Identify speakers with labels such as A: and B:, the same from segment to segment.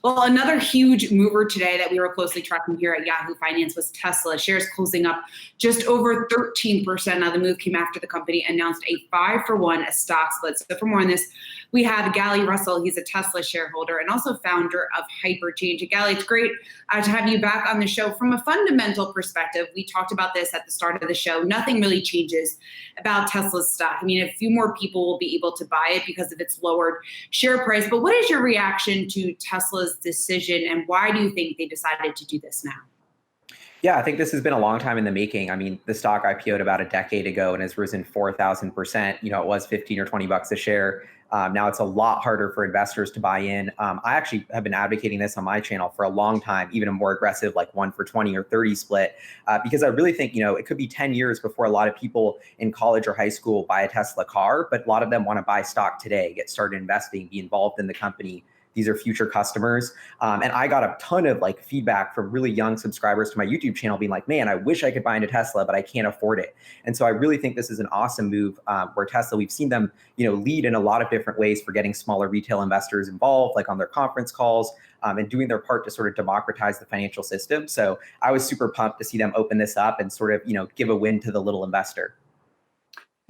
A: Well, another huge mover today that we were closely tracking here at Yahoo Finance was Tesla. Shares closing up just over 13%. Now, the move came after the company announced a 5-for-1 stock split. So for more on this, we have Galileo Russell. He's a Tesla shareholder and also founder of HyperChange. Galileo, it's great to have you back on the show. From a fundamental perspective, we talked about this at the start of the show. Nothing really changes about Tesla's stock. I mean, a few more people will be able to buy it because of its lowered share price. But what is your reaction to Tesla's decision, and why do you think they decided to do this now?
B: Yeah, I think this has been a long time in the making. I mean, the stock IPO'd about a decade ago and has risen 4,000%. You know, it was 15 or 20 bucks a share. Now it's a lot harder for investors to buy in. I actually have been advocating this on my channel for a long time, even a more aggressive like 1-for-20 or 30 split, because I really think, you know, it could be 10 years before a lot of people in college or high school buy a Tesla car, but a lot of them want to buy stock today, get started investing, be involved in the company. These are future customers. And I got a ton of like feedback from really young subscribers to my YouTube channel being like, man, I wish I could buy into Tesla, but I can't afford it. And so I really think this is an awesome move where Tesla, we've seen them, you know, lead in a lot of different ways for getting smaller retail investors involved, like on their conference calls and doing their part to sort of democratize the financial system. So I was super pumped to see them open this up and sort of, you know, give a win to the little investor.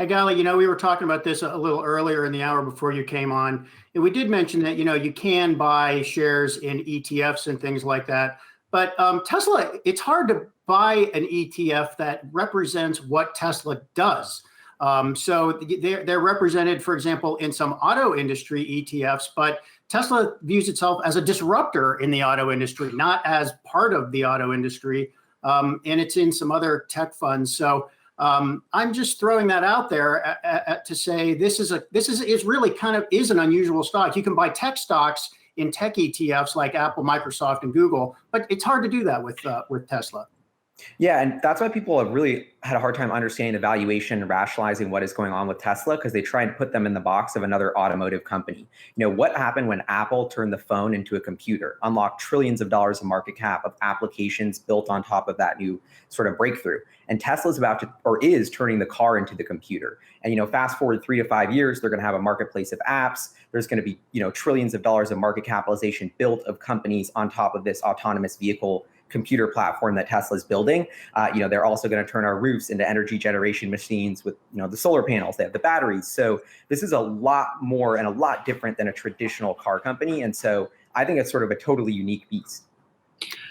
C: Hey, Gali, you know, we were talking about this a little earlier in the hour before you came on, and we did mention that, you know, you can buy shares in ETFs and things like that. But Tesla, it's hard to buy an ETF that represents what Tesla does. So they're represented, for example, in some auto industry ETFs, but Tesla views itself as a disruptor in the auto industry, not as part of the auto industry. And it's in some other tech funds. So I'm just throwing that out there to say this is really kind of an unusual stock. You can buy tech stocks in tech ETFs like Apple, Microsoft, and Google, but it's hard to do that with Tesla.
B: Yeah, and that's why people have really had a hard time understanding the valuation and rationalizing what is going on with Tesla, because they try and put them in the box of another automotive company. You know, what happened when Apple turned the phone into a computer, unlocked trillions of dollars of market cap of applications built on top of that new sort of breakthrough. And Tesla's about to, or is turning the car into the computer. And, you know, fast forward 3 to 5 years, they're going to have a marketplace of apps. There's going to be, you know, trillions of dollars of market capitalization built of companies on top of this autonomous vehicle computer platform that Tesla's building. You know, they're also going to turn our roofs into energy generation machines with, you know, the solar panels. They have the batteries. So this is a lot more and a lot different than a traditional car company. And so I think it's sort of a totally unique beast.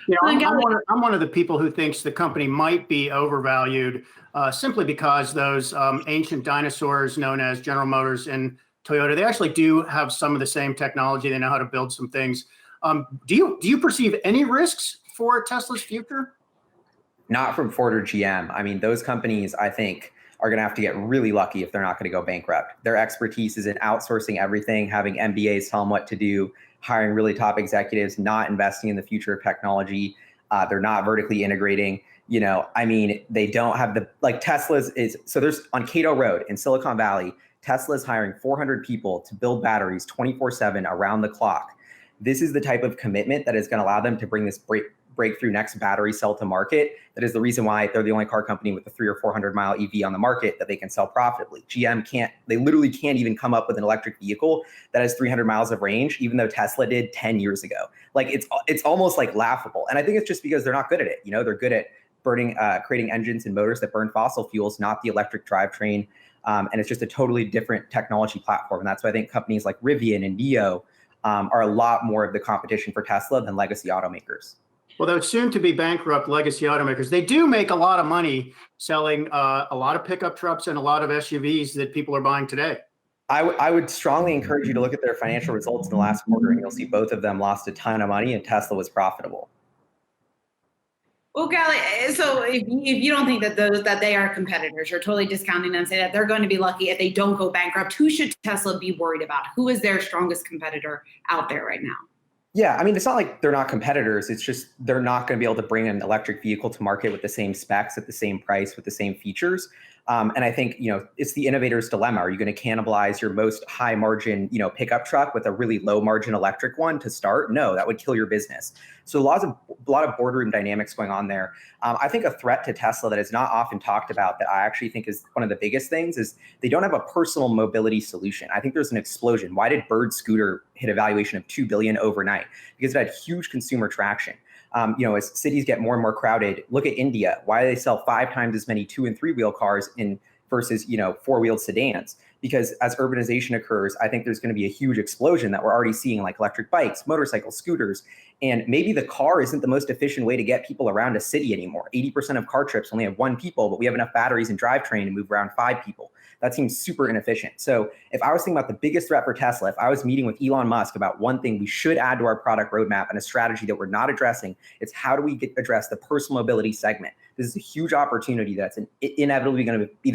C: Yeah, I'm one of the people who thinks the company might be overvalued simply because those ancient dinosaurs known as General Motors and Toyota, they actually do have some of the same technology. They know how to build some things. Do you perceive any risks for Tesla's future?
B: Not from Ford or GM. I mean, those companies, I think, are going to have to get really lucky if they're not going to go bankrupt. Their expertise is in outsourcing everything, having MBAs tell them what to do, hiring really top executives, not investing in the future of technology. They're not vertically integrating. You know, I mean, they don't have the, like Tesla's is, so there's on Cato Road in Silicon Valley, Tesla's hiring 400 people to build batteries 24/7 around the clock. This is the type of commitment that is going to allow them to bring this breakthrough next battery cell to market. That is the reason why they're the only car company with a 300 or 400 mile EV on the market that they can sell profitably. GM can't, they literally can't even come up with an electric vehicle that has 300 miles of range, even though Tesla did 10 years ago. Like it's almost like laughable. And I think it's just because they're not good at it. You know, they're good at creating engines and motors that burn fossil fuels, not the electric drivetrain. And it's just a totally different technology platform. And that's why I think companies like Rivian and NIO are a lot more of the competition for Tesla than legacy automakers.
C: Well, those soon to be bankrupt legacy automakers, they do make a lot of money selling a lot of pickup trucks and a lot of SUVs that people are buying today.
B: I would strongly encourage you to look at their financial results in the last quarter, and you'll see both of them lost a ton of money and Tesla was profitable.
A: Well, Galileo, so if you don't think that they are competitors, you're totally discounting them, say that they're going to be lucky if they don't go bankrupt. Who should Tesla be worried about? Who is their strongest competitor out there right now?
B: Yeah, I mean, it's not like they're not competitors. It's just they're not going to be able to bring an electric vehicle to market with the same specs at the same price with the same features. And I think, it's the innovator's dilemma. Are you going to cannibalize your most high margin, pickup truck with a really low margin electric one to start? No, that would kill your business. So a lot of boardroom dynamics going on there. I think a threat to Tesla that is not often talked about that I actually think is one of the biggest things is they don't have a personal mobility solution. I think there's an explosion. Why did Bird Scooter hit a valuation of $2 billion overnight? Because it had huge consumer traction. As cities get more and more crowded, look at India. Why do they sell 5 times as many 2- and 3-wheel cars versus 4-wheeled sedans? Because as urbanization occurs, I think there's going to be a huge explosion that we're already seeing, like electric bikes, motorcycles, scooters. And maybe the car isn't the most efficient way to get people around a city anymore. 80% of car trips only have 1 people, but we have enough batteries and drivetrain to move around 5 people. That seems super inefficient. So if I was thinking about the biggest threat for Tesla, if I was meeting with Elon Musk about one thing we should add to our product roadmap and a strategy that we're not addressing, it's how do we address the personal mobility segment? This is a huge opportunity that's inevitably going to be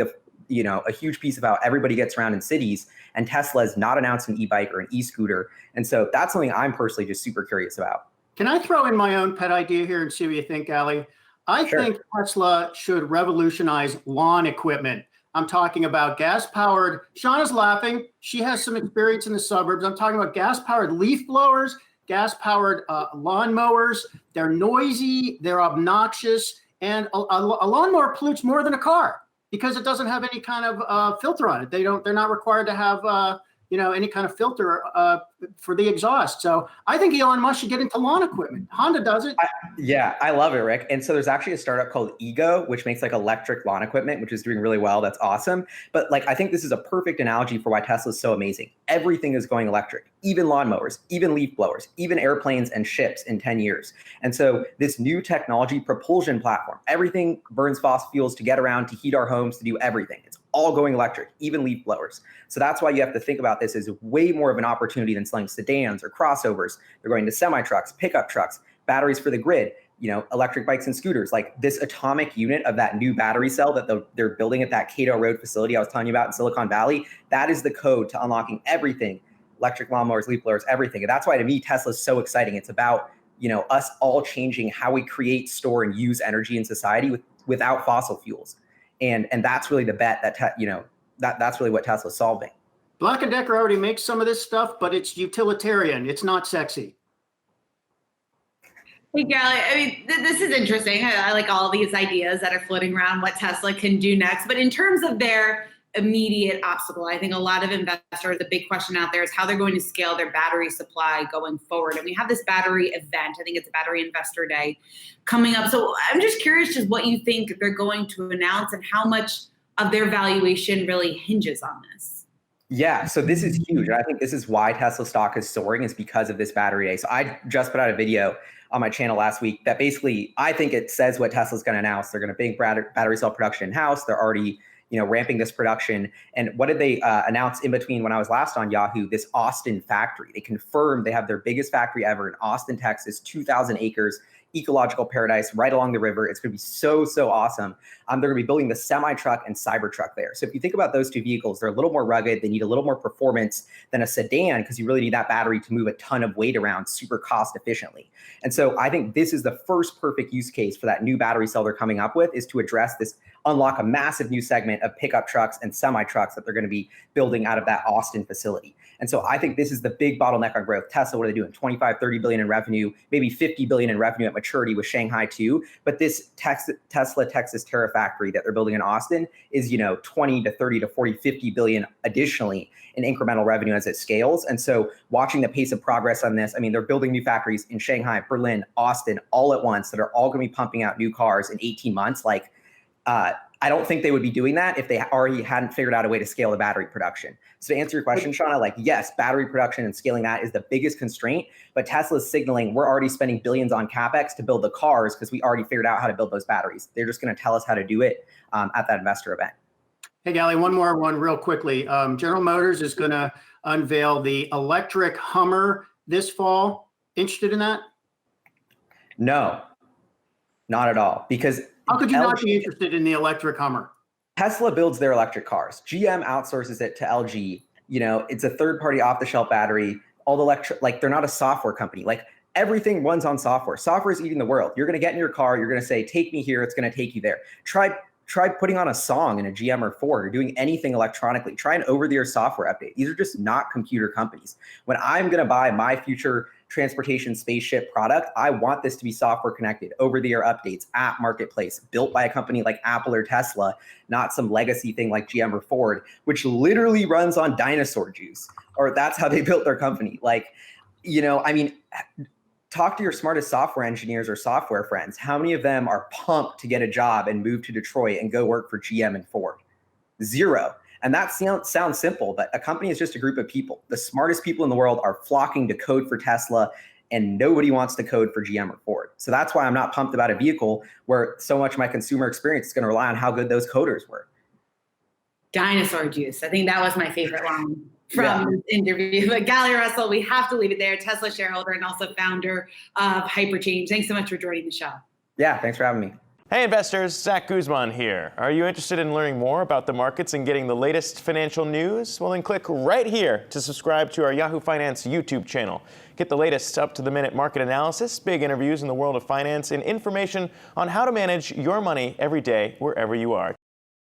B: a huge piece of how everybody gets around in cities. And Tesla has not announced an e-bike or an e-scooter. And so that's something I'm personally just super curious about.
C: Can I throw in my own pet idea here and see what you think, Ali? I think Tesla should revolutionize lawn equipment. I'm talking about gas-powered, Shauna's laughing. She has some experience in the suburbs. I'm talking about gas-powered leaf blowers, gas-powered lawn mowers. They're noisy, they're obnoxious, and a lawnmower pollutes more than a car because it doesn't have any kind of filter on it. They're not required to have any kind of filter for the exhaust. So I think Elon Musk should get into lawn equipment. Honda does it.
B: I love it, Rick. And so there's actually a startup called Ego, which makes like electric lawn equipment, which is doing really well. That's awesome. But I think this is a perfect analogy for why Tesla is so amazing. Everything is going electric, even lawnmowers, even leaf blowers, even airplanes and ships in 10 years. And so this new technology propulsion platform, everything burns fossil fuels to get around, to heat our homes, to do everything. It's all going electric, even leaf blowers. So that's why you have to think about this as way more of an opportunity than selling sedans or crossovers. They're going to semi-trucks, pickup trucks, batteries for the grid, electric bikes and scooters. Like this atomic unit of that new battery cell that they're building at that Cato Road facility I was telling you about in Silicon Valley, that is the code to unlocking everything, electric lawnmowers, leaf blowers, everything. And that's why to me, Tesla is so exciting. It's about, us all changing how we create, store, and use energy in society without fossil fuels. And that's really the bet that, that's really what Tesla's solving.
C: Black & Decker already makes some of this stuff, but it's utilitarian. It's not sexy.
A: Hey, Galli, I mean, this is interesting. I like all these ideas that are floating around what Tesla can do next. But in terms of their immediate obstacle, I think a lot of investors, the big question out there is how they're going to scale their battery supply going forward. And we have this battery event. I think it's a Battery Investor Day coming up. So I'm just curious just what you think they're going to announce and how much of their valuation really hinges on this.
B: Yeah, so this is huge. And I think this is why Tesla stock is soaring, is because of this battery day. So I just put out a video on my channel last week that basically, I think it says what Tesla's going to announce. They're going to bring battery cell production in-house. They're already ramping this production. And what did they announce in between when I was last on Yahoo? This Austin factory. They confirmed they have their biggest factory ever in Austin, Texas, 2,000 acres, ecological paradise right along the river. It's going to be so, so awesome. They're going to be building the semi-truck and Cybertruck there. So if you think about those two vehicles, they're a little more rugged. They need a little more performance than a sedan because you really need that battery to move a ton of weight around super cost efficiently. And so I think this is the first perfect use case for that new battery cell they're coming up with, is to address this, unlock a massive new segment of pickup trucks and semi-trucks that they're going to be building out of that Austin facility. And so I think this is the big bottleneck on growth. Tesla, what are they doing? 25, 30 billion in revenue, maybe 50 billion in revenue at maturity with Shanghai too. But this Tesla Texas Terafactory that they're building in Austin is, 20 to 30 to 40, 50 billion additionally in incremental revenue as it scales. And so watching the pace of progress on this, I mean, they're building new factories in Shanghai, Berlin, Austin, all at once that are all going to be pumping out new cars in 18 months. I don't think they would be doing that if they already hadn't figured out a way to scale the battery production. So to answer your question, Shauna, yes, battery production and scaling that is the biggest constraint, but Tesla's signaling we're already spending billions on CapEx to build the cars because we already figured out how to build those batteries. They're just going to tell us how to do it at that investor event.
C: Hey, Galli, one more real quickly. General Motors is going to unveil the electric Hummer this fall. Interested in that? No,
B: not at all. Because
C: how could you not be interested in the electric Hummer?
B: Tesla builds their electric cars. GM outsources it to LG. It's a third-party off-the-shelf battery. All the electric, they're not a software company. Everything runs on software. Software is eating the world. You're going to get in your car. You're going to say, take me here. It's going to take you there. Try try putting on a song in a GM or Ford or doing anything electronically. Try an over-the-air software update. These are just not computer companies. When I'm going to buy my future transportation spaceship product, I want this to be software connected, over-the-air updates, app marketplace, built by a company like Apple or Tesla, not some legacy thing like GM or Ford, which literally runs on dinosaur juice, or that's how they built their company. Like, I mean, talk to your smartest software engineers or software friends. How many of them are pumped to get a job and move to Detroit and go work for GM and Ford? Zero. And that sounds simple, but a company is just a group of people. The smartest people in the world are flocking to code for Tesla, and nobody wants to code for GM or Ford. So that's why I'm not pumped about a vehicle where so much of my consumer experience is going to rely on how good those coders were.
A: Dinosaur juice. I think that was my favorite line from this interview. But Galileo Russell, we have to leave it there. Tesla shareholder and also founder of HyperChange. Thanks so much for joining the show.
B: Yeah, thanks for having me.
D: Hey investors, Zach Guzman here. Are you interested in learning more about the markets and getting the latest financial news? Well, then click right here to subscribe to our Yahoo Finance YouTube channel. Get the latest up-to-the-minute market analysis, big interviews in the world of finance, and information on how to manage your money every day wherever you are.